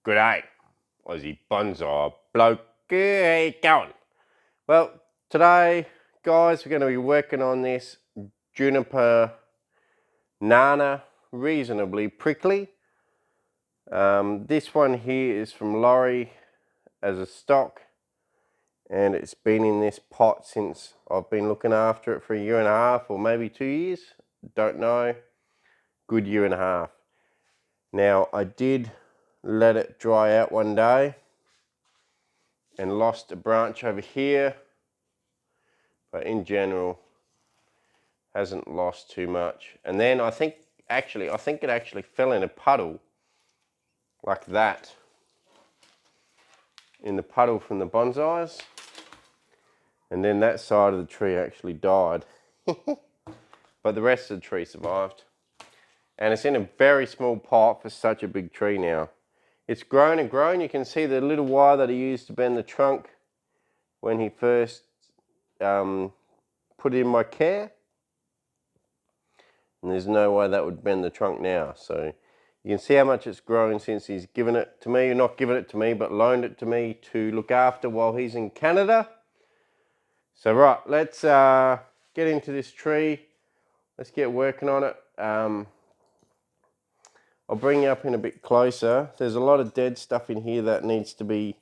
G'day, Aussie Bonsai bloke. How you going? Well, today, guys, we're going to be working on this Juniper Nana, reasonably prickly. This one here is from Laurie as a stock, and it's been in this pot since I've been looking after it for a year and a half, or maybe 2 years. Don't know. Good year and a half. Now, I did let it dry out one day and lost a branch over here, but in general hasn't lost too much. And then I think it actually fell in a puddle like that, in the puddle from the bonsais, and then that side of the tree actually died. But the rest of the tree survived, and it's in a very small pot for such a big tree now. It's grown and grown. You can see the little wire that he used to bend the trunk when he first put it in my care, and there's no way that would bend the trunk now. So you can see how much it's grown since he's given it to me, not given it to me, but loaned it to me to look after while he's in Canada. So right, let's get into this tree. Let's get working on it. I'll bring you up in a bit closer. There's a lot of dead stuff in here that needs to be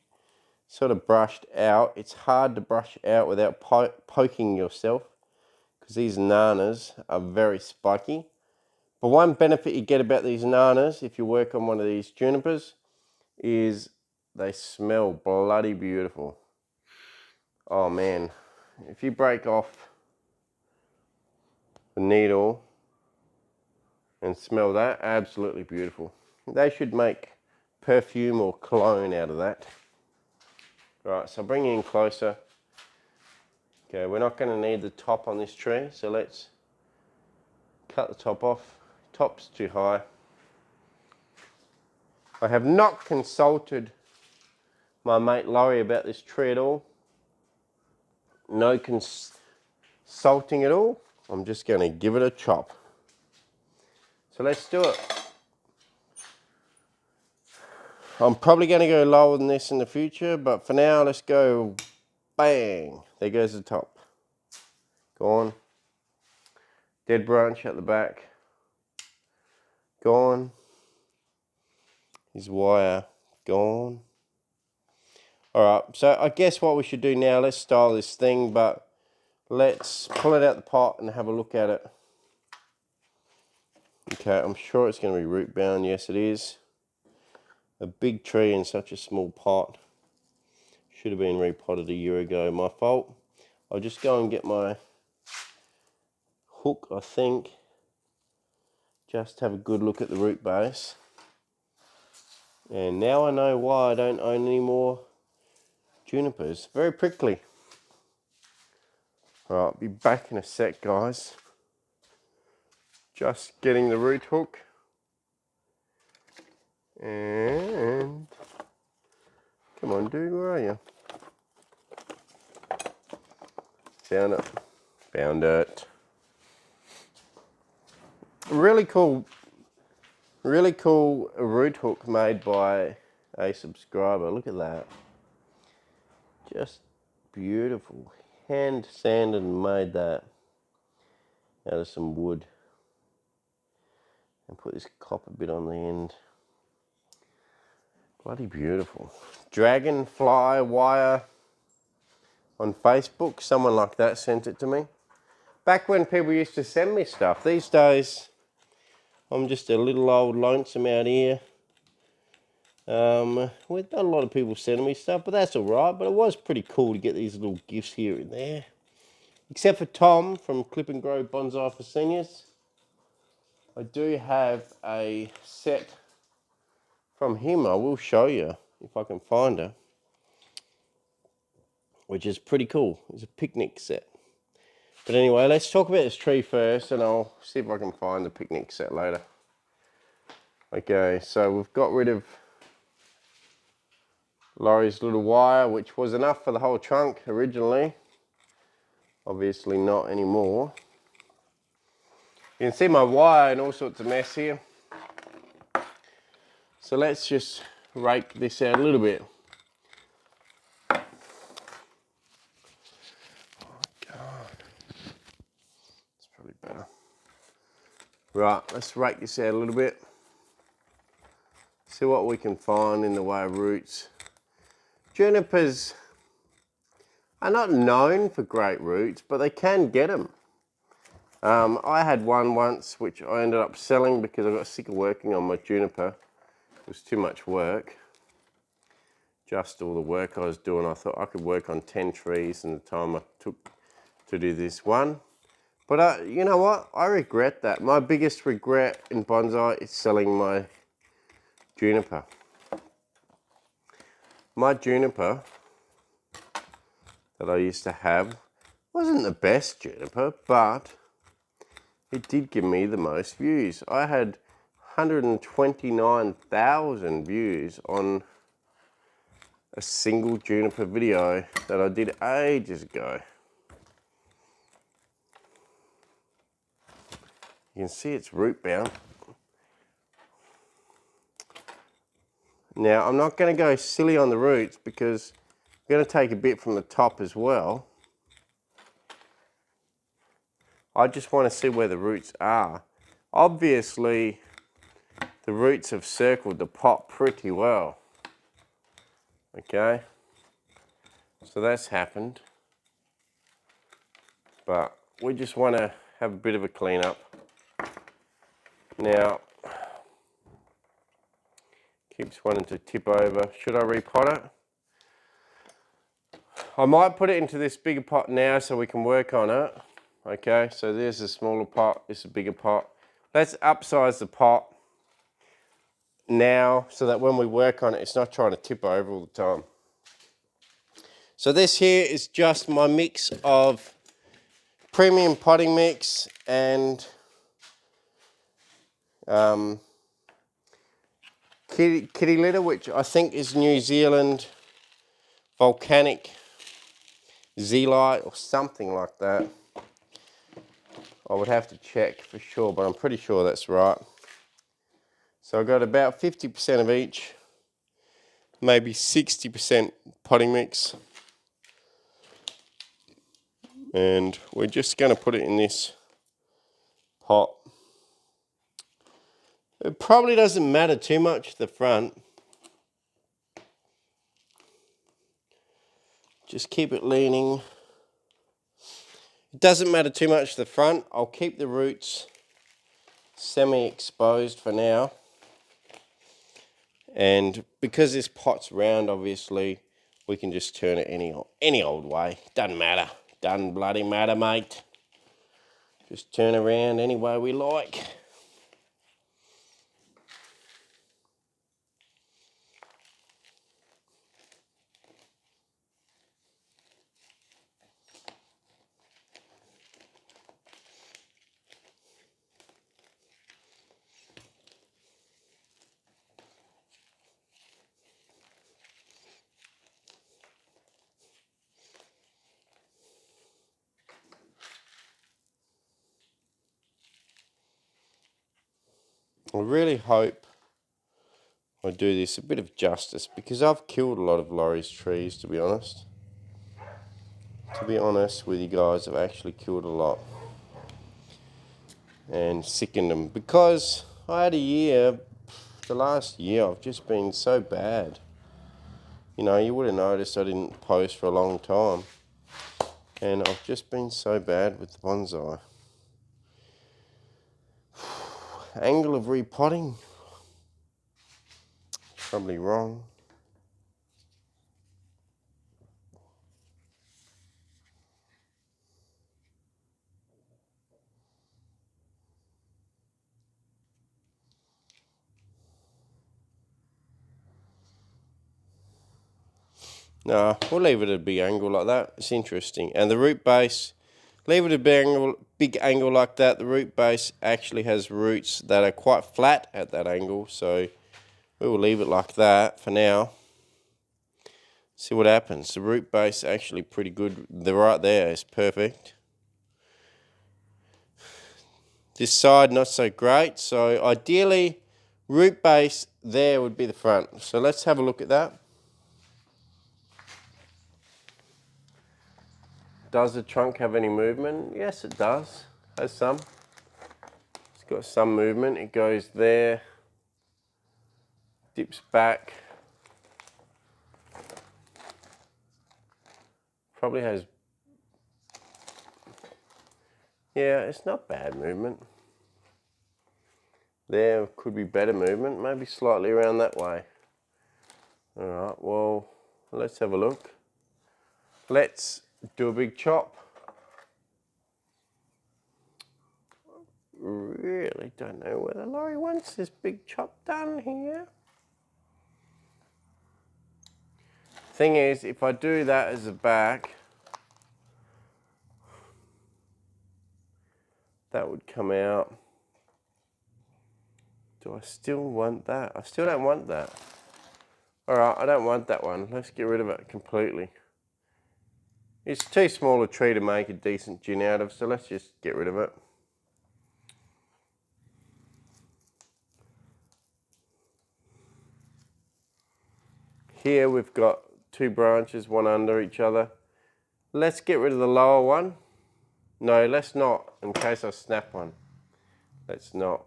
sort of brushed out. It's hard to brush out without poking yourself, because these nanas are very spiky. But one benefit you get about these nanas, if you work on one of these junipers, is they smell bloody beautiful. Oh man, if you break off the needle and smell that, absolutely beautiful. They should make perfume or cologne out of that. Right, so I'll bring you in closer. Okay, we're not going to need the top on this tree, so let's cut the top off. Top's too high. I have not consulted my mate Laurie about this tree at all. No consulting at all. I'm just going to give it a chop. So let's do it. I'm probably going to go lower than this in the future, but for now, let's go bang. There goes the top. Gone. Dead branch at the back. Gone. His wire gone. Alright, so I guess what we should do now, let's style this thing, but let's pull it out the pot and have a look at it. Okay, I'm sure it's going to be root bound. Yes, it is. A big tree in such a small pot. Should have been repotted a year ago. My fault. I'll just go and get my hook, I think. Just have a good look at the root base. And now I know why I don't own any more junipers. Very prickly. Alright, I'll be back in a sec, guys. Just getting the root hook. And come on, dude, where are you? Found it. Found it. Really cool root hook made by a subscriber. Look at that. Just beautiful. Hand sanded and made that out of some wood. And put this copper bit on the end. Bloody beautiful. Dragonfly wire on Facebook. Someone like that sent it to me. Back when people used to send me stuff. These days, I'm just a little old lonesome out here. We've done a lot of people sending me stuff, but that's alright. But it was pretty cool to get these little gifts here and there. Except for Tom from Clip and Grow Bonsai for Seniors. I do have a set from him. I will show you if I can find her, which is pretty cool. It's a picnic set. But anyway, let's talk about this tree first, and I'll see if I can find the picnic set later. Okay, so we've got rid of Laurie's little wire, which was enough for the whole trunk originally. Obviously not anymore. You can see my wire and all sorts of mess here. So let's just rake this out a little bit. Oh God. It's probably better. Right, let's rake this out a little bit. See what we can find in the way of roots. Junipers are not known for great roots, but they can get them. I had one once which I ended up selling because I got sick of working on my juniper. It was too much work. Just all the work I was doing, I thought I could work on 10 trees in the time I took to do this one. But you know what? I regret that. My biggest regret in bonsai is selling my juniper. My juniper that I used to have wasn't the best juniper, but it did give me the most views. I had 129,000 views on a single juniper video that I did ages ago. You can see it's root bound. Now I'm not going to go silly on the roots because I'm going to take a bit from the top as well. I just want to see where the roots are. Obviously the roots have circled the pot pretty well. Okay, so that's happened. But we just want to have a bit of a clean up. Now, keeps wanting to tip over. Should I repot it? I might put it into this bigger pot now so we can work on it. Okay, so there's a smaller pot, this is a bigger pot. Let's upsize the pot now so that when we work on it, it's not trying to tip over all the time. So this here is just my mix of premium potting mix and kitty litter, which I think is New Zealand volcanic zeolite or something like that. I would have to check for sure, but I'm pretty sure that's right. So I got about 50% of each, maybe 60% potting mix. And we're just going to put it in this pot. It probably doesn't matter too much the front. Just keep it leaning. It doesn't matter too much the front. I'll keep the roots semi-exposed for now. And because this pot's round, obviously, we can just turn it any old way. Doesn't matter. Doesn't bloody matter, mate. Just turn around any way we like. I really hope I do this a bit of justice because I've killed a lot of Laurie's trees, to be honest. To be honest with you guys, I've actually killed a lot and sickened them because I had a year, the last year I've just been so bad. You know, you would have noticed I didn't post for a long time and I've just been so bad with the bonsai. Angle of repotting, probably wrong. No, we'll leave it at a big angle like that. It's interesting. And the root base, leave it at a big angle like that. The root base actually has roots that are quite flat at that angle, so we will leave it like that for now. See what happens. The root base actually pretty good. The right there is perfect. This side not so great. So ideally, root base there would be the front. So let's have a look at that. Does the trunk have any movement? Yes, it does. Has some. It's got some movement. It goes there, dips back. Probably has, yeah, it's not bad movement. There could be better movement, maybe slightly around that way. All right, well, let's have a look. Let's do a big chop. Really don't know whether Laurie wants this big chop done here. Thing is, if I do that as a back, that would come out. Do I still want that? I still don't want that. All right, I don't want that one. Let's get rid of it completely. It's too small a tree to make a decent gin out of, so let's just get rid of it. Here we've got two branches, one under each other. Let's get rid of the lower one. No, let's not, in case I snap one. Let's not.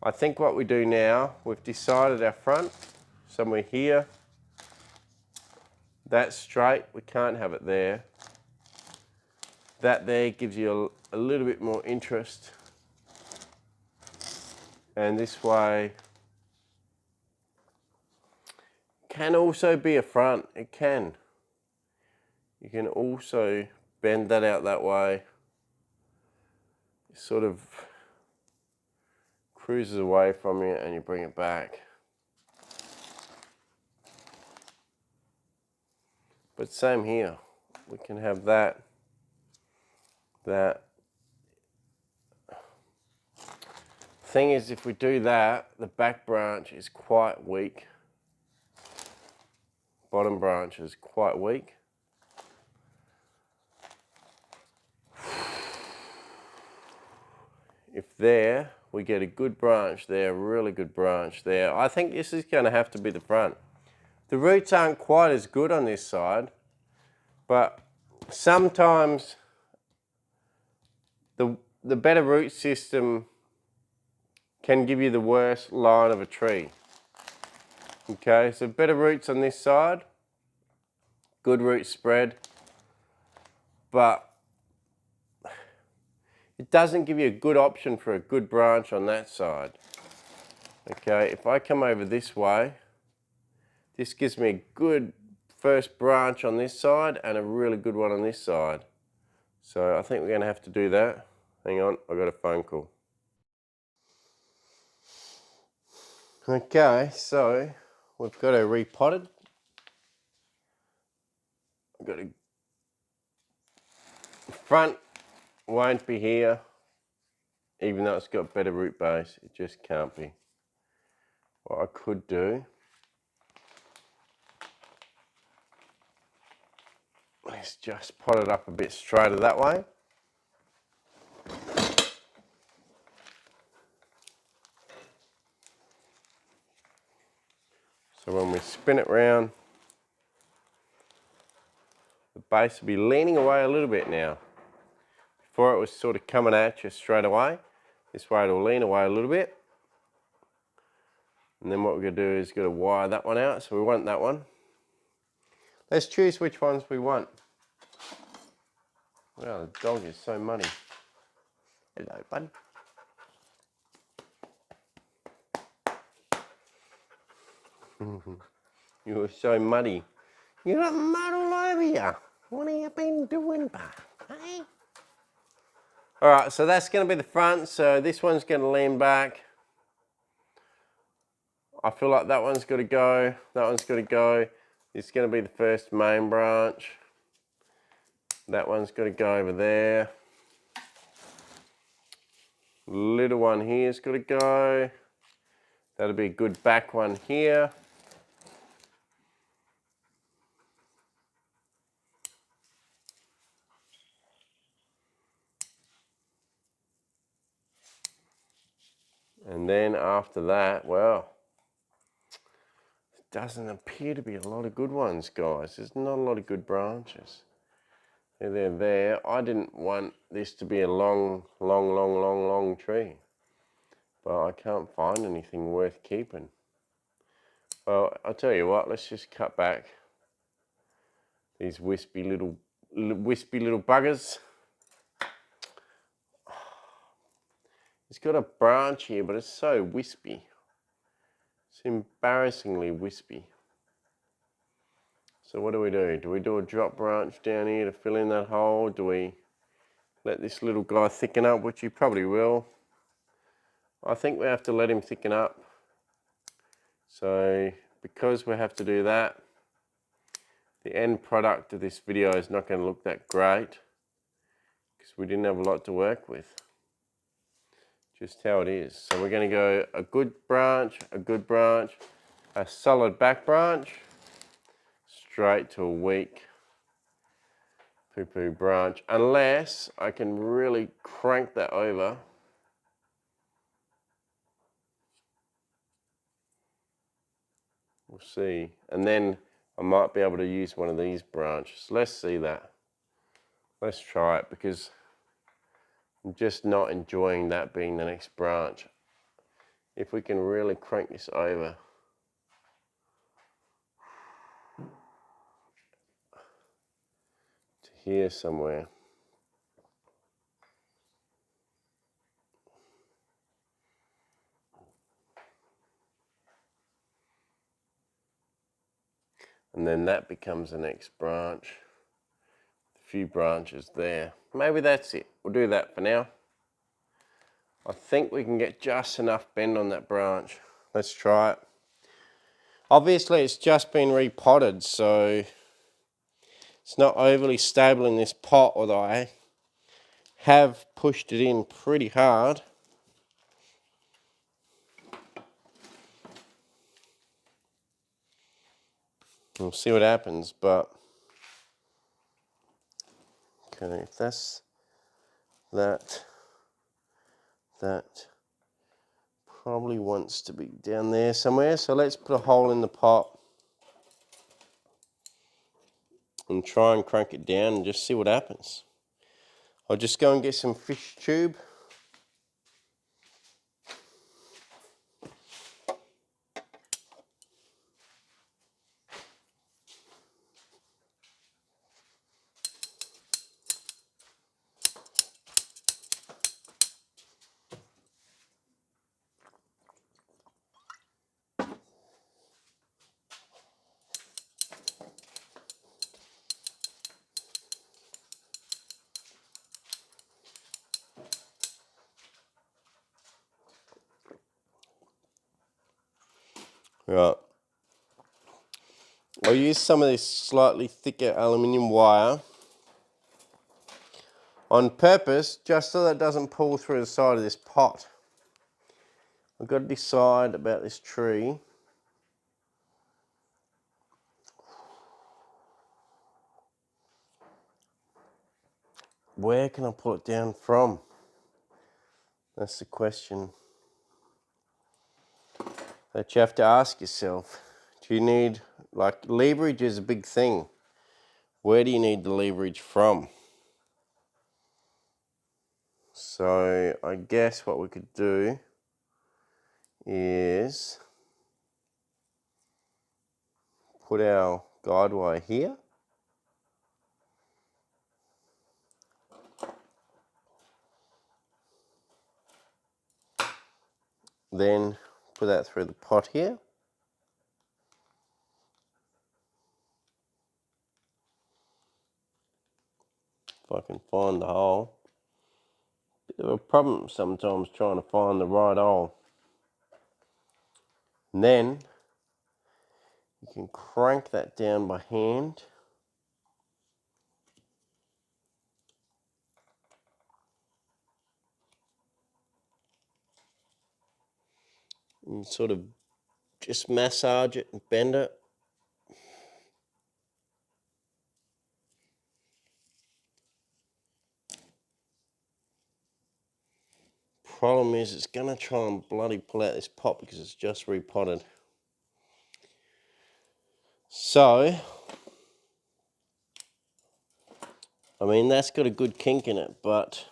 I think what we do now, we've decided our front, somewhere here. That's straight, we can't have it there. That there gives you a little bit more interest. And this way, can also be a front, it can. You can also bend that out that way. It sort of cruises away from you and you bring it back. But same here, we can have that. Thing is, if we do that, the back branch is quite weak. Bottom branch is quite weak. If there, we get a good branch there, a really good branch there. I think this is going to have to be the front. The roots aren't quite as good on this side, but sometimes the better root system can give you the worst line of a tree. Okay, so better roots on this side, good root spread, but it doesn't give you a good option for a good branch on that side. Okay, if I come over this way, this gives me a good first branch on this side and a really good one on this side. So I think we're going to have to do that. Hang on, I've got a phone call. Okay, so we've got it repotted. I've got a front won't be here, even though it's got better root base, it just can't be. What I could do is just pot it up a bit straighter that way. So when we spin it round, the base will be leaning away a little bit now. Before it was sort of coming at you straight away. This way it'll lean away a little bit. And then what we're going to do is going to wire that one out. So we want that one. Let's choose which ones we want. Wow, the dog is so muddy. Hello, bud. You are so muddy. You got mud all over you. What have you been doing, bud? Hey? All right, so that's going to be the front. So this one's going to lean back. I feel like that one's got to go. That one's got to go. It's going to be the first main branch. That one's got to go over there. Little one here's got to go. That'll be a good back one here. And then after that, well, it doesn't appear to be a lot of good ones, guys. There's not a lot of good branches. They're there. I didn't want this to be a long tree. But I can't find anything worth keeping. Well, I'll tell you what, let's just cut back these wispy little buggers. It's got a branch here, but it's so wispy. It's embarrassingly wispy. So what do we do? Do we do a drop branch down here to fill in that hole? Do we let this little guy thicken up, which he probably will? I think we have to let him thicken up. So because we have to do that, the end product of this video is not going to look that great because we didn't have a lot to work with. Just how it is. So we're going to go a good branch, a solid back branch, straight to a weak poo-poo branch, unless I can really crank that over. We'll see. And then I might be able to use one of these branches. Let's see that. Let's try it because I'm just not enjoying that being the next branch. If we can really crank this over. To here somewhere. And then that becomes the next branch. A few branches there. Maybe that's it. We'll do that for now. I think we can get just enough bend on that branch. Let's try it. Obviously it's just been repotted, so it's not overly stable in this pot, although I have pushed it in pretty hard. We'll see what happens, but okay, if that's that probably wants to be down there somewhere. So let's put a hole in the pot and try and crank it down and just see what happens. I'll just go and get some fish tube. Right. I'll use some of this slightly thicker aluminium wire on purpose, just so that it doesn't pull through the side of this pot. I've got to decide about this tree. Where can I pull it down from? That's the question that you have to ask yourself. Do you need, like, leverage is a big thing. Where do you need the leverage from? So I guess what we could do is put our guide wire here. Then put that through the pot here. If I can find the hole. Bit of a problem sometimes trying to find the right hole. And then you can crank that down by hand. And sort of just massage it and bend it. problem is it's gonna try and bloody pull out this pot because it's just repotted. So, I mean, that's got a good kink in it, but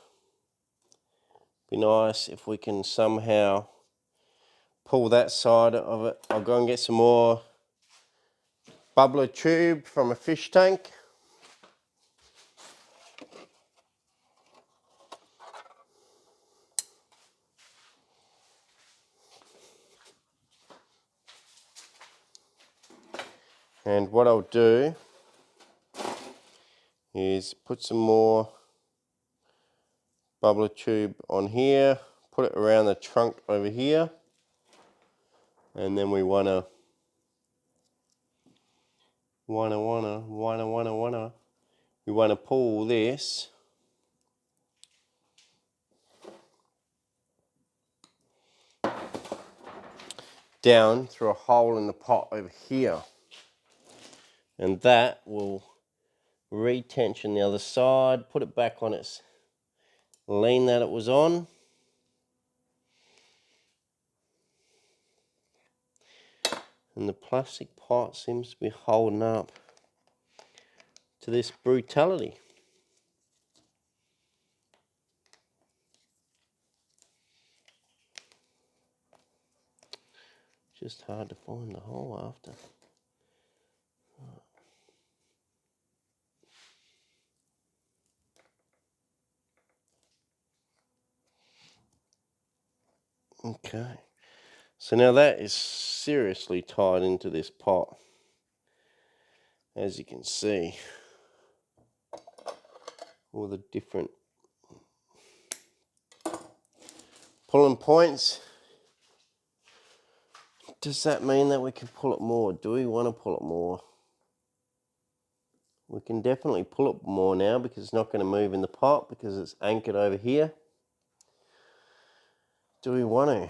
it'd be nice if we can somehow pull that side of it. I'll go and get some more bubbler tube from a fish tank. And what I'll do is put some more bubbler tube on here, put it around the trunk over here, and then we wanna pull this down through a hole in the pot over here, and that will retension the other side, put it back on its lean that it was on. And the plastic pot seems to be holding up to this brutality. Just hard to find the hole after. Okay, so now that is seriously tied into this pot, as you can see. All the different pulling points. Does that mean that we can pull it more? Do we want to pull it more? We can definitely pull it more now because it's not going to move in the pot because it's anchored over here. Do we want to?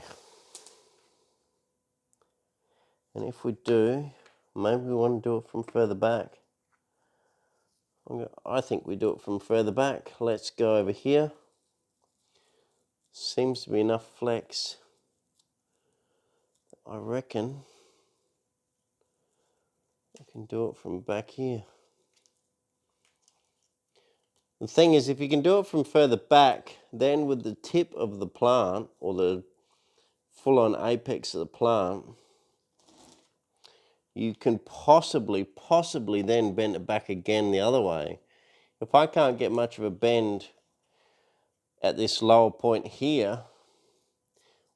And if we do, maybe we want to do it from further back. I think we do it from further back. Let's go over here. Seems to be enough flex. I reckon I can do it from back here. The thing is, if you can do it from further back, then with the tip of the plant, or the full-on apex of the plant, you can possibly then bend it back again the other way. If I can't get much of a bend at this lower point here,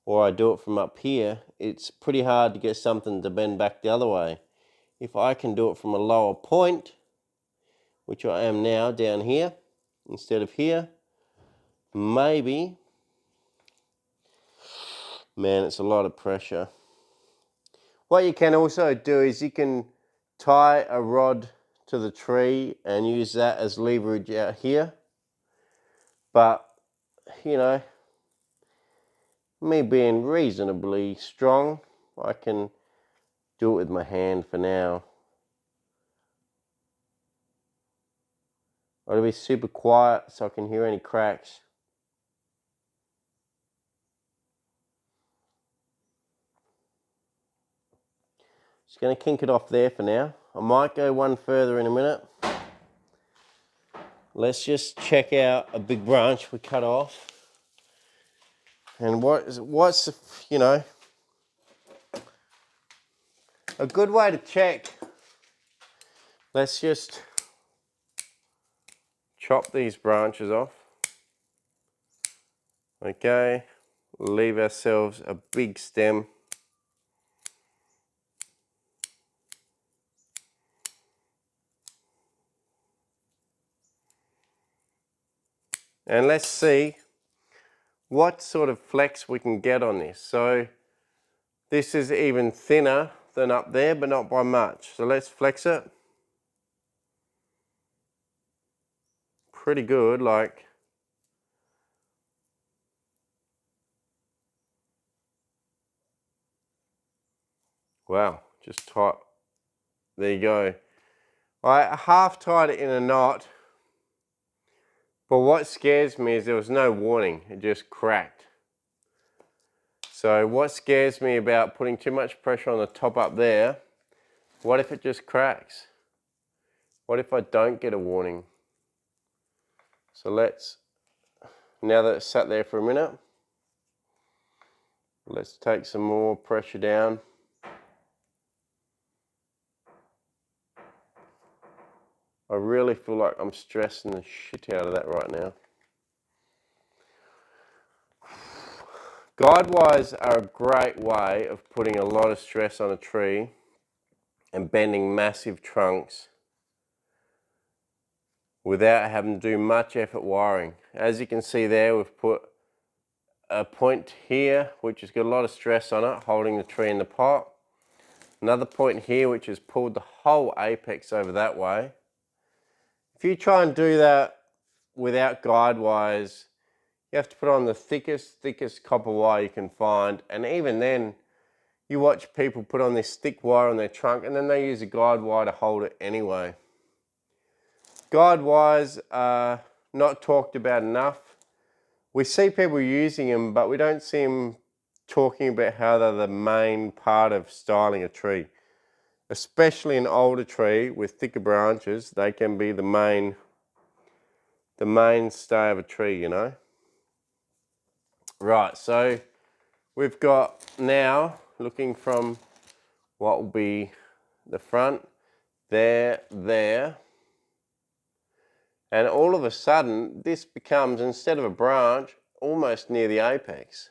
or I do it from up here, it's pretty hard to get something to bend back the other way. If I can do it from a lower point, which I am now down here, instead of here, maybe, man, it's a lot of pressure. What you can also do is you can tie a rod to the tree and use that as leverage out here. But, you know, me being reasonably strong, I can do it with my hand for now. I'll be super quiet so I can hear any cracks. Just going to kink it off there for now. I might go one further in a minute. Let's just check out a big branch we cut off. And what's you know, a good way to check. Let's just chop these branches off. Okay, leave ourselves a big stem. And let's see what sort of flex we can get on this. So this is even thinner than up there, but not by much. So let's flex it. Pretty good, like. Wow, just tight. There you go. I half tied it in a knot, but what scares me is there was no warning. It just cracked. So what scares me about putting too much pressure on the top up there, what if it just cracks? What if I don't get a warning? So let's, now that it's sat there for a minute, let's take some more pressure down. I really feel like I'm stressing the shit out of that right now. Guide wires are a great way of putting a lot of stress on a tree and bending massive trunks without having to do much effort wiring. As you can see there, we've put a point here which has got a lot of stress on it, holding the tree in the pot. Another point here which has pulled the whole apex over that way. If you try and do that without guide wires, you have to put on the thickest copper wire you can find, and even then, you watch people put on this thick wire on their trunk and then they use a guide wire to hold it anyway. Guide wires are not talked about enough. We see people using them, but we don't see them talking about how they're the main part of styling a tree. Especially an older tree with thicker branches, they can be the mainstay of a tree, you know. Right, so we've got now, looking from what will be the front, there, and all of a sudden this becomes, instead of a branch, almost near the apex.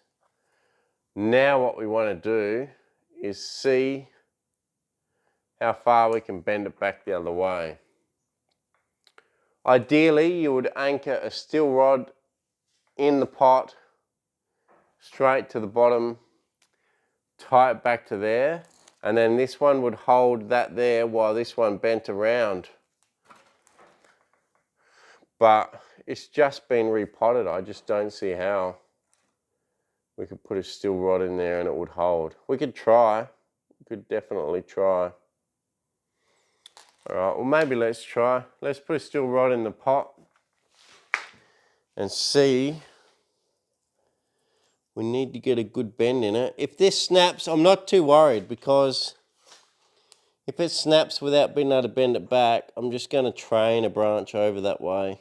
Now what we want to do is see how far we can bend it back the other way. Ideally, you would anchor a steel rod in the pot straight to the bottom, tie it back to there, and then this one would hold that there while this one bent around. But it's just been repotted. I just don't see how we could put a steel rod in there and it would hold. We could try. We could definitely try. All right, well maybe let's try. Let's put a steel rod in the pot and see. We need to get a good bend in it. If this snaps, I'm not too worried, because if it snaps without being able to bend it back, I'm just going to train a branch over that way.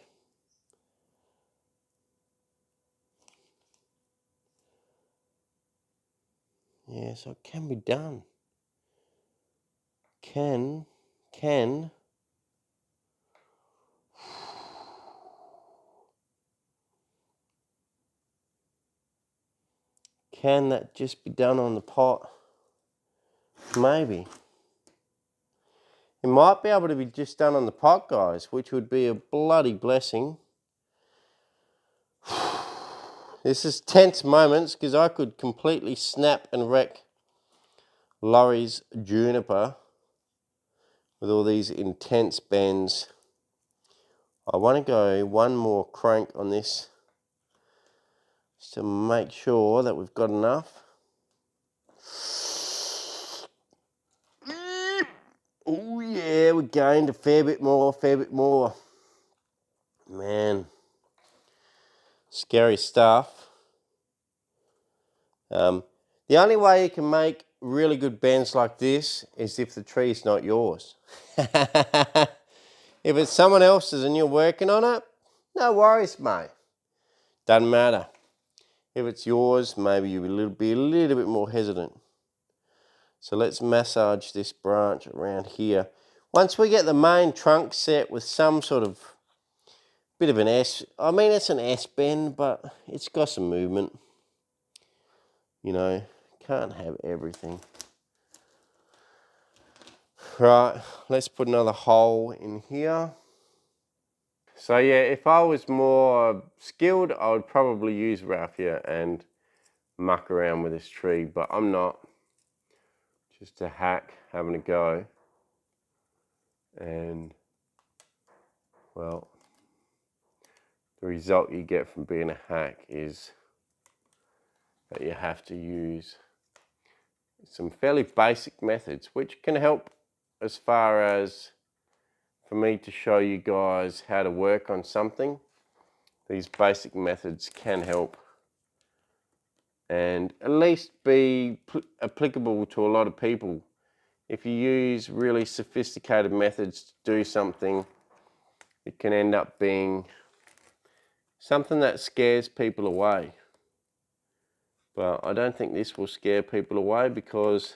Yeah, so it can be done. Can that just be done on the pot? Maybe. It might be able to be just done on the pot, guys, which would be a bloody blessing. This is tense moments, because I could completely snap and wreck Laurie's Juniper with all these intense bends. I want to go one more crank on this just to make sure that we've got enough. Oh yeah, we gained a fair bit more. Man, scary stuff. The only way you can make really good bends like this is if the tree is not yours. If it's someone else's and you're working on it, no worries, mate. Doesn't matter. If it's yours, maybe you'll be a little bit more hesitant. So let's massage this branch around here. Once we get the main trunk set with some sort of bit of an S, I mean it's an S bend, but it's got some movement. You know, can't have everything. Right, let's put another hole in here. So yeah, if I was more skilled, I would probably use raffia and muck around with this tree, but I'm not. Just a hack, having a go. And, well, the result you get from being a hack is that you have to use some fairly basic methods, which can help as far as for me to show you guys how to work on something. These basic methods can help and at least be applicable to a lot of people. If you use really sophisticated methods to do something, it can end up being something that scares people away. But I don't think this will scare people away because,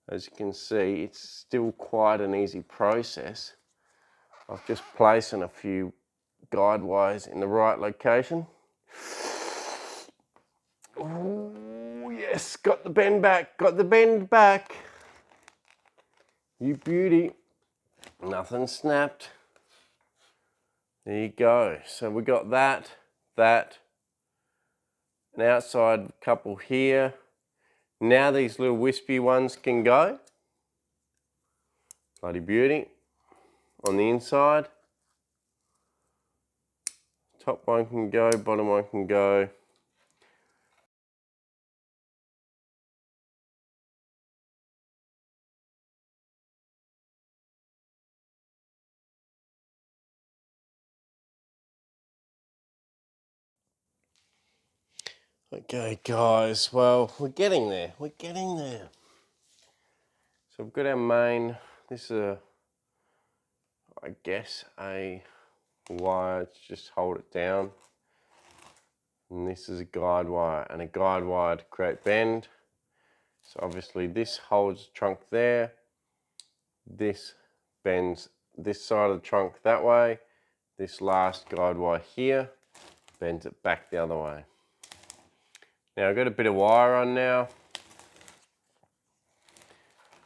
as you can see, it's still quite an easy process of just placing a few guide wires in the right location. Oh yes, got the bend back, got the bend back. You beauty. Nothing snapped. There you go. So we got that, an outside couple here. Now these little wispy ones can go. Bloody beauty. On the inside. Top one can go, bottom one can go. Okay guys, well, we're getting there. We're getting there. So we've got our main, this is I guess a wire to just hold it down. And this is a guide wire, and a guide wire to create bend. So obviously this holds the trunk there. This bends this side of the trunk that way. This last guide wire here bends it back the other way. Now I've got a bit of wire on now,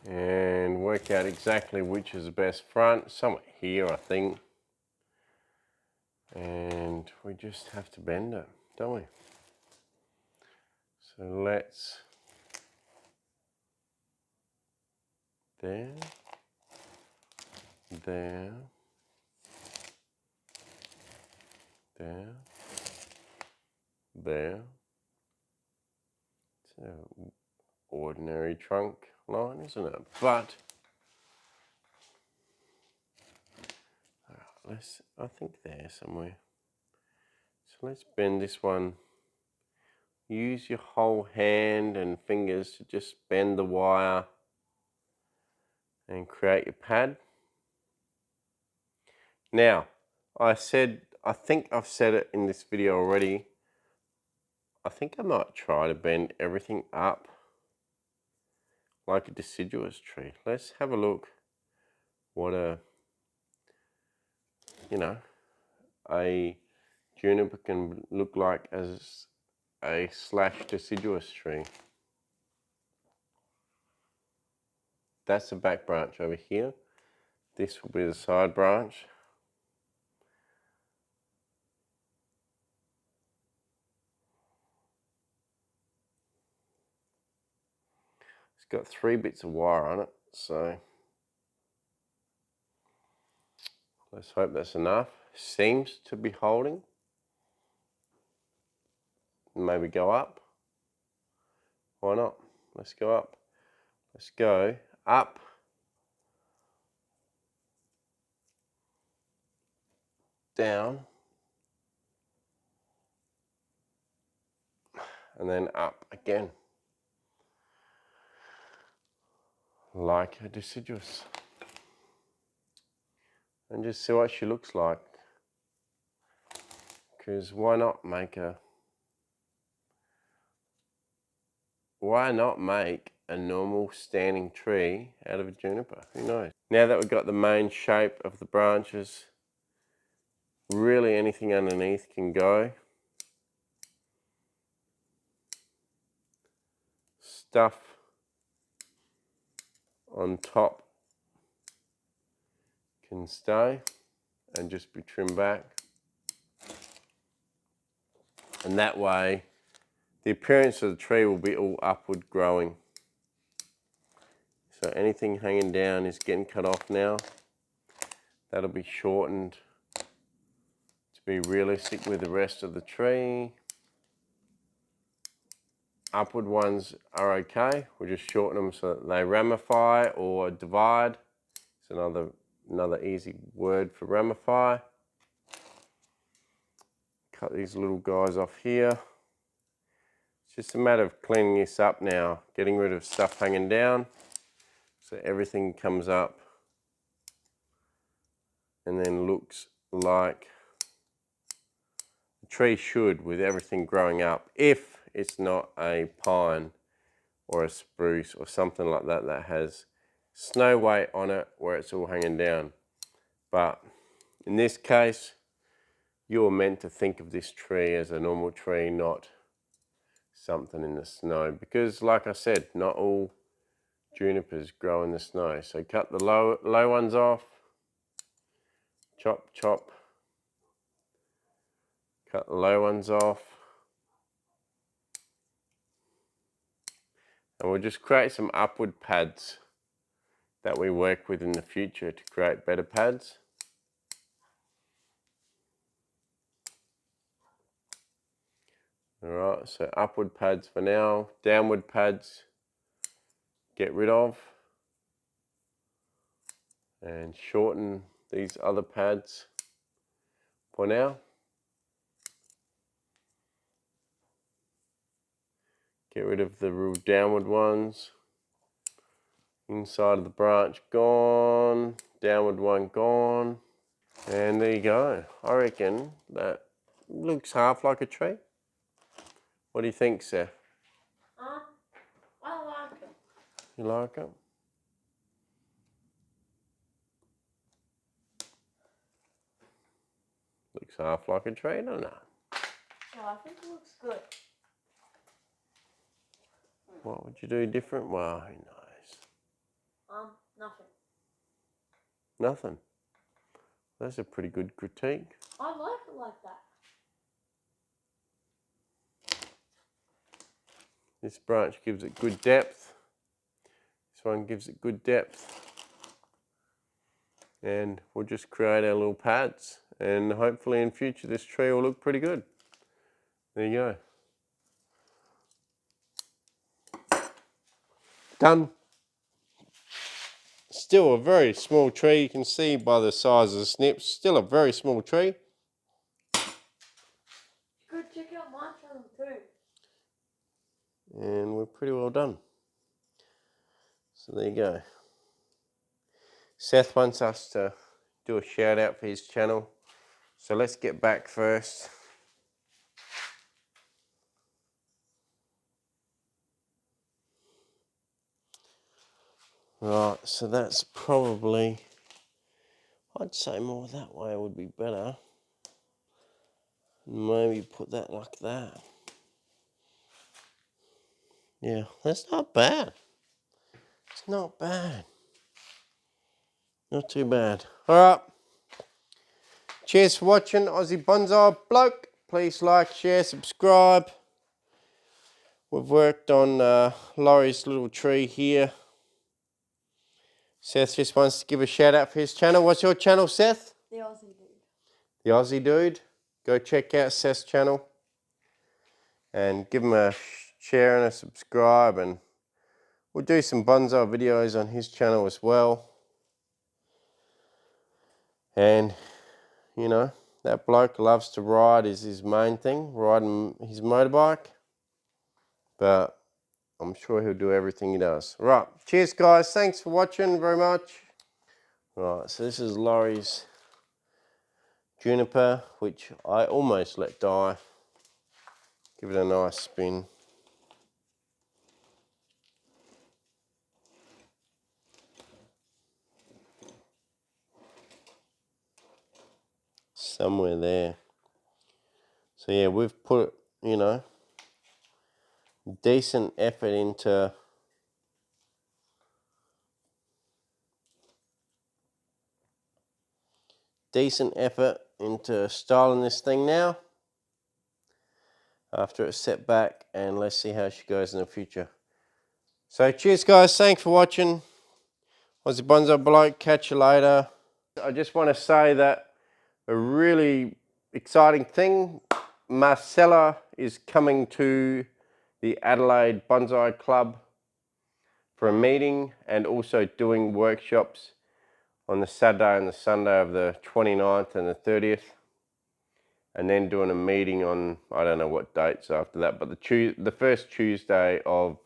and work out exactly which is the best front. Somewhere here, I think. And we just have to bend it, don't we? So let's, there, there, there, there. It's an ordinary trunk line, isn't it? But let's, I think there somewhere. So let's bend this one. Use your whole hand and fingers to just bend the wire and create your pad. Now, I think I've said it in this video already. I think I might try to bend everything up like a deciduous tree. Let's have a look what a juniper can look like as a slash deciduous tree. That's the back branch over here. This will be the side branch. It's got 3 bits of wire on it, so let's hope that's enough. Seems to be holding. Maybe go up. Why not? Let's go up. Let's go up. Down. And then up again. Like a deciduous. And just see what she looks like. Because why not make a normal standing tree out of a juniper? Who knows? Now that we've got the main shape of the branches, really anything underneath can go. Stuff on top can stay and just be trimmed back. And that way, the appearance of the tree will be all upward growing. So anything hanging down is getting cut off now. That'll be shortened to be realistic with the rest of the tree. Upward ones are okay. We'll just shorten them so that they ramify or divide. It's another easy word for ramify. Cut these little guys off here. It's just a matter of cleaning this up now, getting rid of stuff hanging down so everything comes up and then looks like a tree should, with everything growing up, if it's not a pine or a spruce or something like that that has snow weight on it where it's all hanging down. But in this case, you're meant to think of this tree as a normal tree, not something in the snow, because like I said, not all junipers grow in the snow. So cut the low ones off, chop, chop, cut the low ones off, and we'll just create some upward pads that we work with in the future to create better pads. Alright, so upward pads for now, downward pads get rid of, and shorten these other pads for now. Get rid of the real downward ones. Inside of the branch gone, downward one gone, and there you go. I reckon that looks half like a tree. What do you think, Seth? I like it. You like it? Looks half like a tree, don't it? No, I think it looks good. What would you do different? Well, who knows? Nothing. Nothing. That's a pretty good critique. I like it like that. This branch gives it good depth. This one gives it good depth. And we'll just create our little pads, and hopefully in future this tree will look pretty good. There you go. Done. Still a very small tree. You can see by the size of the snips, still a very small tree. Good, check out my channel too. And we're pretty well done. So there you go. Seth wants us to do a shout out for his channel. So let's get back first. Right, so that's probably, I'd say more that way would be better. Maybe put that like that. Yeah, that's not bad. It's not bad. Not too bad. All right. Cheers for watching, Aussie Bonsai Bloke. Please like, share, subscribe. We've worked on Laurie's little tree here. Seth just wants to give a shout out for his channel. What's your channel, Seth? The Aussie Dude. The Aussie Dude. Go check out Seth's channel and give him a share and a subscribe, and we'll do some bonsai videos on his channel as well. And you know, that bloke loves to ride, is his main thing, riding his motorbike. But I'm sure he'll do everything he does. Right, cheers guys, thanks for watching very much. Right, so this is Laurie's Juniper, which I almost let die. Give it a nice spin. Somewhere there. So yeah, we've put, you know, decent effort into styling this thing now after it's set back, and let's see how she goes in the future. So cheers guys, thanks for watching. Aussie Bonsai Bloke, catch you later. I just want to say that a really exciting thing, Marcella is coming to the Adelaide Bonsai Club for a meeting, and also doing workshops on the Saturday and the Sunday of the 29th and the 30th. and then doing a meeting on, I don't know what dates after that, but the first Tuesday of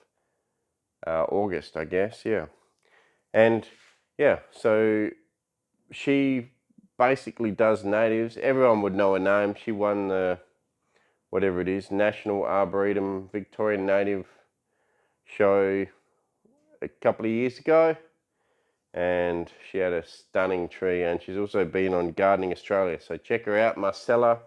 August, I guess, yeah. And yeah, so she basically does natives. Everyone would know her name. She won the, whatever it is, National Arboretum Victorian Native show a couple of years ago. And she had a stunning tree, and she's also been on Gardening Australia. So check her out, Marcella.